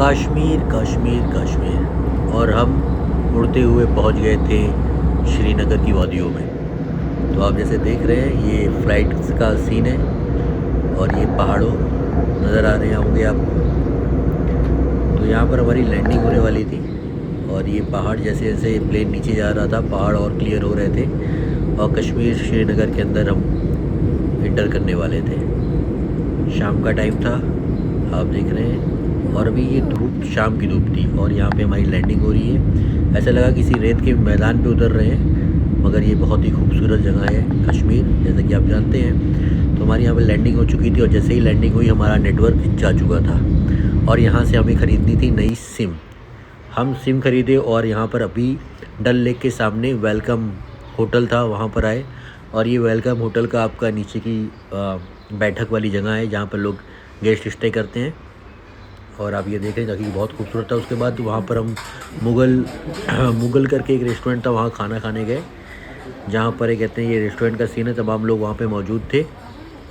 कश्मीर कश्मीर कश्मीर और हम उड़ते हुए पहुंच गए थे श्रीनगर की वादियों में। तो आप जैसे देख रहे हैं ये फ़्लाइट का सीन है और ये पहाड़ों नज़र आ रहे होंगे आपको। तो यहाँ पर हमारी लैंडिंग होने वाली थी और ये पहाड़ जैसे जैसे प्लेन नीचे जा रहा था पहाड़ और क्लियर हो रहे थे और कश्मीर श्रीनगर के अंदर हम इंटर करने वाले थे। शाम का टाइम था आप देख रहे हैं और अभी ये धूप शाम की धूप थी और यहाँ पे हमारी लैंडिंग हो रही है। ऐसा लगा किसी रेत के मैदान पे उतर रहे हैं, मगर ये बहुत ही खूबसूरत जगह है कश्मीर, जैसा कि आप जानते हैं। तो हमारी यहाँ पे लैंडिंग हो चुकी थी और जैसे ही लैंडिंग हुई हमारा नेटवर्क जा चुका था और यहाँ से हमें ख़रीदनी थी नई सिम। हम सिम ख़रीदे और यहाँ पर अभी डल लेक के सामने वेलकम होटल था, वहाँ पर आए और ये वेलकम होटल का आपका नीचे की बैठक वाली जगह है जहाँ पर लोग गेस्ट स्टे करते हैं। और आप ये देखें ताकि बहुत खूबसूरत था। उसके बाद वहाँ पर हम मुगल करके एक रेस्टोरेंट था, वहाँ खाना खाने गए, जहाँ पर कहते हैं ये रेस्टोरेंट का सीन है। तमाम लोग वहाँ पे मौजूद थे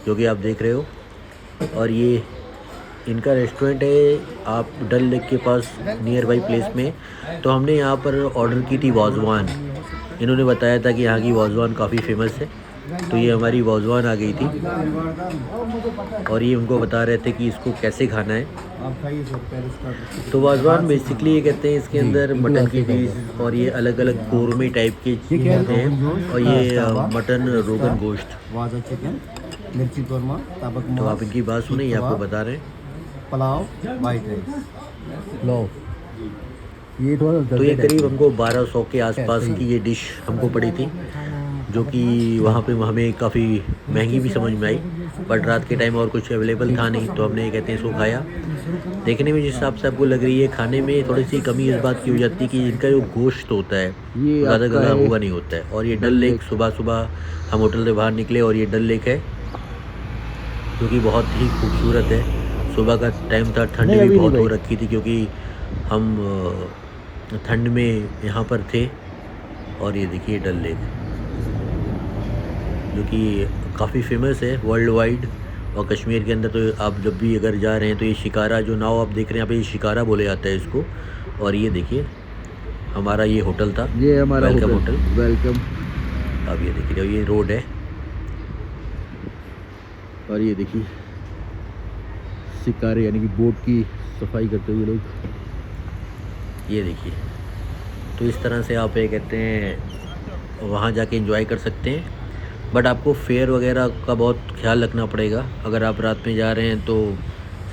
जो कि आप देख रहे हो और ये इनका रेस्टोरेंट है आप डल लेक के पास नियर बाई प्लेस में। तो हमने यहाँ पर ऑर्डर की थी वाज़वान। इन्होंने बताया था कि यहाँ की वाज़वान काफ़ी फेमस है, तो ये हमारी वाज़वान आ गई थी और ये उनको बता रहे थे कि इसको कैसे खाना है। तो वाज़वान बेसिकली ये कहते हैं इसके अंदर मटन की पीस और ये अलग अलग कोरमे टाइप के होते हैं और ये मटन रोगन गोश्त। मिर्ची कोरमा, तो आप इनकी बात सुने, ये आपको बता रहे हैं पुलाव, वाइट राइस, पुलाव। ये तो ये करीब हमको 1200 के आसपास की ये डिश हमको पड़ी थी, जो कि वहाँ पे हमें काफ़ी महंगी भी समझ में आई, बट रात के टाइम और कुछ अवेलेबल था नहीं तो हमने कहते हैं इसको खाया। देखने में जिस हिसाब से आपको लग रही है, खाने में थोड़ी सी कमी इस बात की हो जाती है कि इनका जो गोश्त होता है वो ज़्यादा गला हुआ नहीं होता है। और ये डल लेक, सुबह सुबह हम होटल से बाहर निकले और ये डल लेक है जो कि बहुत ही खूबसूरत है। सुबह का टाइम था, ठंड भी बहुत हो रखी थी क्योंकि हम ठंड में यहाँ पर थे। और ये देखिए डल लेक जो कि काफ़ी फेमस है वर्ल्ड वाइड और कश्मीर के अंदर। तो आप जब भी अगर जा रहे हैं तो ये शिकारा जो नाव आप देख रहे हैं यहाँ पे, ये शिकारा बोले जाता है इसको। और ये देखिए हमारा ये होटल था, ये हमारा वेलकम होटल। वेलकम। अब ये देखिए ये रोड है और ये देखिए शिकारे यानी कि बोट की सफाई करते हुए लोग, ये देखिए। तो इस तरह से आप ये कहते हैं वहाँ जाके एंजॉय कर सकते हैं, बट आपको फेयर वगैरह का बहुत ख्याल रखना पड़ेगा। अगर आप रात में जा रहे हैं तो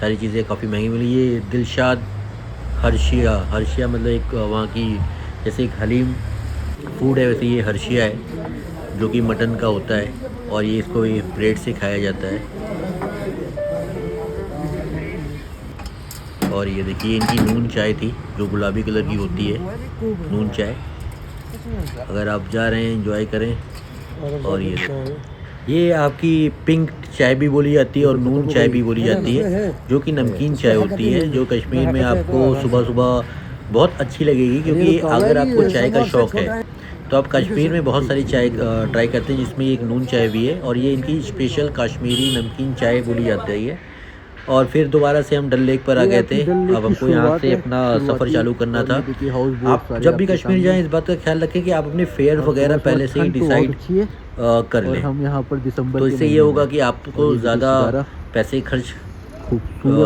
सारी चीज़ें काफ़ी महंगी मिली। ये दिलशाद हर्शिया मतलब एक वहाँ की जैसे एक हलीम फूड है, वैसे ये हर्शिया है जो कि मटन का होता है और ये इसको ये ब्रेड से खाया जाता है। और ये देखिए इनकी नून चाय थी जो गुलाबी कलर की होती है, नून चाय। अगर आप जा रहे हैं एंजॉय करें। और ये आपकी पिंक चाय भी बोली जाती है और नून चाय भी बोली जाती है, जो कि नमकीन चाय होती है, जो कश्मीर में आपको सुबह सुबह बहुत अच्छी लगेगी। क्योंकि अगर आपको चाय का शौक़ है तो आप कश्मीर में बहुत सारी चाय ट्राई करते हैं, जिसमें एक नून चाय भी है और ये इनकी स्पेशल कश्मीरी नमकीन चाय बोली जाती है। और फिर दोबारा से हम डल लेक पर आ गए थे। अब हमको यहाँ से अपना सफ़र चालू करना था। आप जब भी कश्मीर जाएं इस बात का ख्याल रखें कि आप अपने फेयर वगैरह पहले से ही डिसाइड कर लें। हम यहाँ पर दिसंबर तो इससे ये होगा कि आपको ज़्यादा पैसे खर्च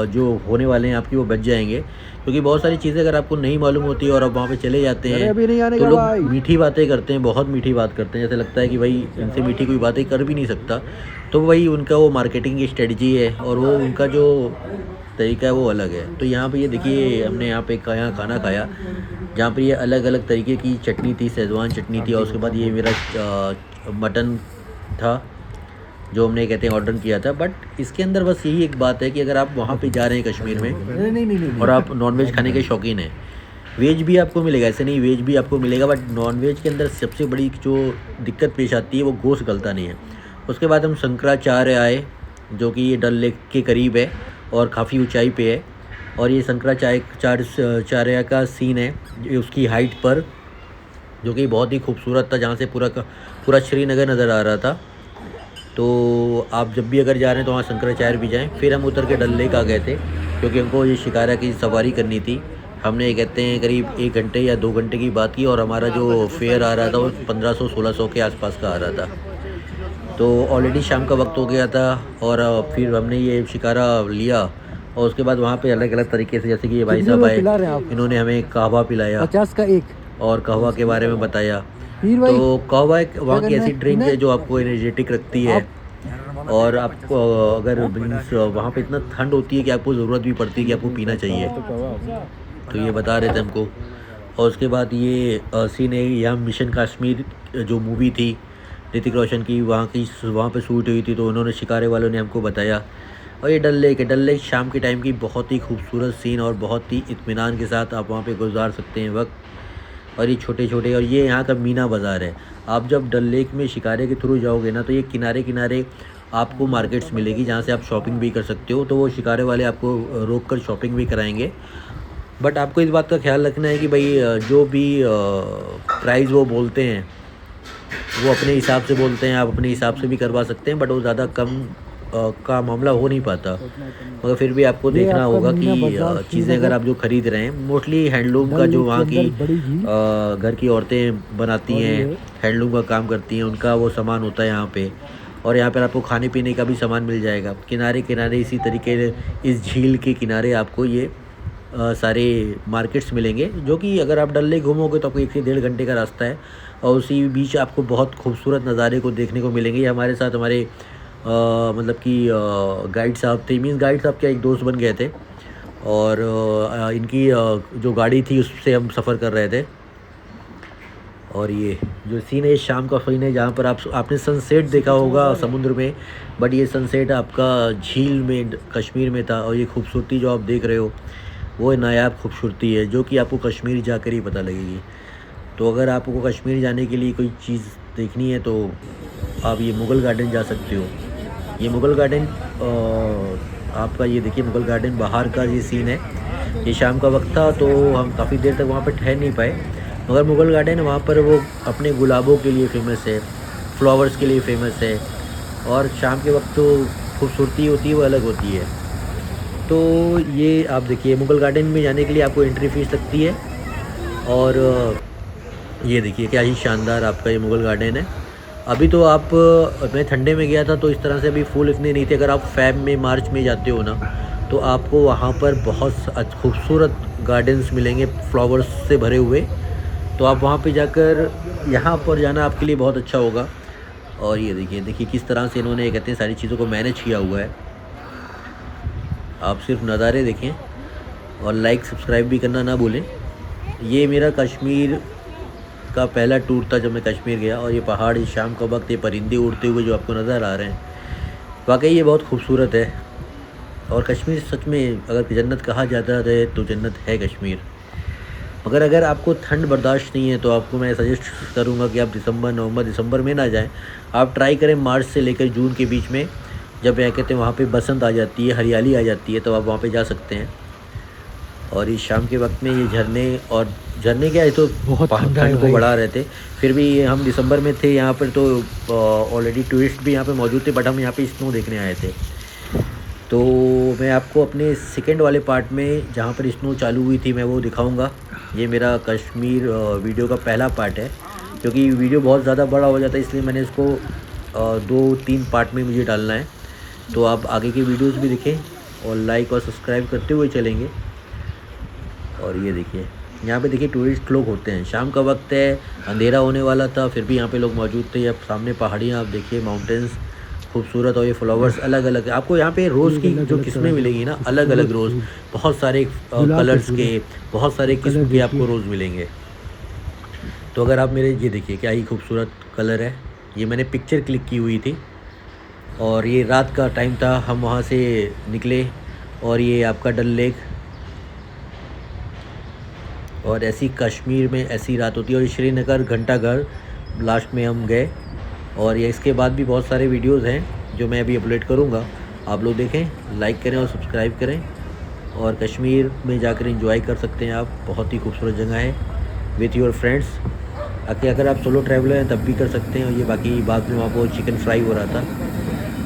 जो होने वाले हैं आपकी वो बच जाएंगे। क्योंकि बहुत सारी चीज़ें अगर आपको नहीं मालूम होती है और आप वहाँ पे चले जाते हैं तो लोग मीठी बातें करते हैं, बहुत मीठी बात करते हैं, जैसे लगता है कि भाई इनसे मीठी कोई बातें कर भी नहीं सकता। तो वही उनका वो मार्केटिंग की स्ट्रेटजी है और वो उनका जो तरीका है वो अलग है। तो यहाँ पे ये देखिए हमने यहाँ पे खाना खाया जहाँ पे ये अलग अलग तरीके की चटनी थी, शेजवान चटनी थी और उसके बाद ये मेरा मटन था जो हमने कहते हैं ऑर्डर किया था। बट इसके अंदर बस यही एक बात है कि अगर आप वहाँ पे जा रहे हैं कश्मीर में और आप नॉनवेज खाने के शौकीन हैं, वेज भी आपको मिलेगा, ऐसे नहीं वेज भी आपको मिलेगा, बट नॉनवेज के अंदर सबसे बड़ी जो दिक्कत पेश आती है वो गोश्त गलता नहीं है। उसके बाद हम शंकराचार्य आए जो कि ये डल लेक के करीब है और काफ़ी ऊंचाई पे है। और ये शंकराचार्य का सीन है उसकी हाइट पर, जो कि बहुत ही खूबसूरत था, जहाँ से पूरा श्रीनगर नज़र आ रहा था। तो आप जब भी अगर जा रहे हैं तो वहाँ शंकराचार्य भी जाएं। फिर हम उतर के डल लेक आ गए थे क्योंकि हमको ये शिकारा की सवारी करनी थी। हमने कहते हैं करीब 1 घंटे या 2 घंटे की बात की और हमारा जो फेयर आ रहा था वो 1500-1600 के आसपास का आ रहा था। तो ऑलरेडी शाम का वक्त हो गया था और फिर हमने ये शिकारा लिया और उसके बाद वहाँ पे अलग अलग तरीके से, जैसे कि ये भाई साहब आए, इन्होंने हमें कहवा पिलाया 50 का एक और कहवा के बारे में बताया। हीर भाई तो कहवा एक वहाँ की ऐसी ड्रिंक है जो आपको एनर्जेटिक रखती है और आपको अगर मीन्स वहाँ पे इतना ठंड होती है कि आपको ज़रूरत भी पड़ती है कि आपको पीना चाहिए। तो ये बता रहे थे हमको। और उसके बाद ये सीन है, यहाँ मिशन कश्मीर जो मूवी थी ऋतिक रोशन की, वहाँ पे शूट हुई थी। तो उन्होंने शिकारे वालों ने हमको बताया। और ये डल लेक है। डल लेक शाम के टाइम की बहुत ही खूबसूरत सीन और बहुत ही इत्मीनान के साथ आप वहाँ पे गुजार सकते हैं वक्त। और ये छोटे छोटे, और ये यहाँ का मीना बाज़ार है। आप जब डल लेक में शिकारे के थ्रू जाओगे ना, तो ये किनारे किनारे आपको मार्केट्स मिलेगी जहाँ से आप शॉपिंग भी कर सकते हो। तो वो शिकारे वाले आपको रोक कर शॉपिंग भी कराएंगे। बट आपको इस बात का ख्याल रखना है कि भाई जो भी प्राइस वो बोलते हैं वो अपने हिसाब से बोलते हैं, आप अपने हिसाब से भी करवा सकते हैं, बट वो ज़्यादा कम का मामला हो नहीं पाता। मगर फिर भी आपको देखना होगा कि चीज़ें अगर आप जो ख़रीद रहे हैं, मोस्टली हैंडलूम का जो वहाँ की घर की औरतें बनाती हैं, हैंडलूम का काम करती हैं, उनका वो सामान होता है यहाँ पे। और यहाँ पर आपको खाने पीने का भी सामान मिल जाएगा किनारे किनारे। इसी तरीके इस झील के किनारे आपको ये सारे मार्केट्स मिलेंगे, जो कि अगर आप डल लेक घूमोगे तो आपको 1 से 1.5 घंटे का रास्ता है। और उसी बीच आपको बहुत खूबसूरत नज़ारे को देखने को मिलेंगे। हमारे साथ हमारे मतलब कि गाइड साहब थे, मीन्स गाइड साहब क्या एक दोस्त बन गए थे। और इनकी जो गाड़ी थी उससे हम सफ़र कर रहे थे। और ये जो सीन है शाम का सीन है, जहाँ पर आपने सनसेट देखा होगा समुद्र में, बट ये सनसेट आपका झील में कश्मीर में था। और ये खूबसूरती जो आप देख रहे हो वो नायाब खूबसूरती है, जो कि आपको कश्मीर जाकर ही पता लगेगी। तो अगर आपको कश्मीर जाने के लिए कोई चीज़ देखनी है तो आप ये मुग़ल गार्डन जा सकते हो। ये मुग़ल गार्डन आपका, ये देखिए मुग़ल गार्डन बाहर का ये सीन है। ये शाम का वक्त था तो हम काफ़ी देर तक वहाँ पर ठहर नहीं पाए। मगर मुग़ल गार्डन वहाँ पर वो अपने गुलाबों के लिए फ़ेमस है, फ्लावर्स के लिए फ़ेमस है। और शाम के वक्त तो खूबसूरती होती है वो अलग होती है। तो ये आप देखिए मुग़ल गार्डन में जाने के लिए आपको एंट्री फ़ीस लगती है। और ये देखिए क्या ही शानदार आपका ये मुग़ल गार्डन है। अभी तो मैं ठंडे में गया था तो इस तरह से अभी फूल इतने नहीं थे। अगर आप फ़ेब में मार्च में जाते हो ना, तो आपको वहाँ पर बहुत खूबसूरत गार्डन्स मिलेंगे फ्लावर्स से भरे हुए। तो आप वहाँ पे जाकर, यहाँ पर जाना आपके लिए बहुत अच्छा होगा। और ये देखिए किस तरह से इन्होंने कहते हैं सारी चीज़ों को मैनेज किया हुआ है। आप सिर्फ नज़ारे देखें और लाइक सब्सक्राइब भी करना ना भूलें। ये मेरा कश्मीर का पहला टूर था जब मैं कश्मीर गया। और ये पहाड़, ये शाम का वक्त, ये परिंदे उड़ते हुए जो आपको नज़र आ रहे हैं, वाकई ये बहुत खूबसूरत है। और कश्मीर सच में अगर जन्नत कहा जाता है तो जन्नत है कश्मीर। मगर अगर आपको ठंड बर्दाश्त नहीं है तो आपको मैं सजेस्ट करूँगा कि आप नवंबर दिसंबर में ना जाएं। आप ट्राई करें मार्च से लेकर जून के बीच में, जब क्या कहते हैं वहाँ पे बसंत आ जाती है, हरियाली आ जाती है, तो आप वहाँ पे जा सकते हैं। और इस शाम के वक्त में ये झरने क्या है तो बहुत ठंड को बढ़ा रहे थे। फिर भी हम दिसंबर में थे यहाँ पर, तो ऑलरेडी टूरिस्ट भी यहाँ पे मौजूद थे, बट हम यहाँ पे स्नो देखने आए थे। तो मैं आपको अपने सेकंड वाले पार्ट में जहाँ पर स्नो चालू हुई थी मैं वो दिखाऊंगा। ये मेरा कश्मीर वीडियो का पहला पार्ट है, क्योंकि वीडियो बहुत ज़्यादा बड़ा हो जाता है, इसलिए मैंने इसको 2-3 पार्ट में मुझे डालना है। तो आप आगे की वीडियोस भी देखें और लाइक और सब्सक्राइब करते हुए चलेंगे। और ये देखिए यहाँ पे देखिए टूरिस्ट लोग होते हैं। शाम का वक्त है, अंधेरा होने वाला था, फिर भी यहाँ पे लोग मौजूद थे। अब सामने पहाड़ियाँ आप देखिए, माउंटेन्स खूबसूरत, और ये फ्लावर्स अलग अलग आपको यहाँ पे रोज़ की जो किस्में मिलेंगी ना, अलग अलग रोज़, बहुत सारे कलर्स के, बहुत सारे किस्म के आपको रोज़ मिलेंगे। तो अगर आप मेरे, ये देखिए क्या ही खूबसूरत कलर है। ये मैंने पिक्चर क्लिक की हुई थी और ये रात का टाइम था, हम वहाँ से निकले। और ये आपका डल लेक, और ऐसी कश्मीर में ऐसी रात होती है। और श्रीनगर घंटाघर लास्ट में हम गए। और ये इसके बाद भी बहुत सारे वीडियोस हैं जो मैं अभी अपलोड करूँगा, आप लोग देखें, लाइक करें और सब्सक्राइब करें। और कश्मीर में जाकर एंजॉय कर सकते हैं आप, बहुत ही खूबसूरत जगह है विथ योर फ्रेंड्स। अगर आप सोलो ट्रैवलर हैं तब भी कर सकते हैं। और ये बाकी बाद में वहाँ पर चिकन फ्राई हो रहा था,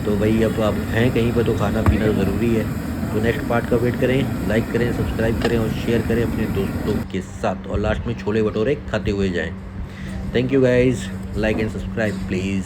तो भाई अब आप हैं कहीं पर तो खाना पीना ज़रूरी है। तो नेक्स्ट पार्ट का वेट करें, लाइक करें, सब्सक्राइब करें और शेयर करें अपने दोस्तों के साथ, और लास्ट में छोले भटूरे खाते हुए जाएं। Thank you guys, like and subscribe please.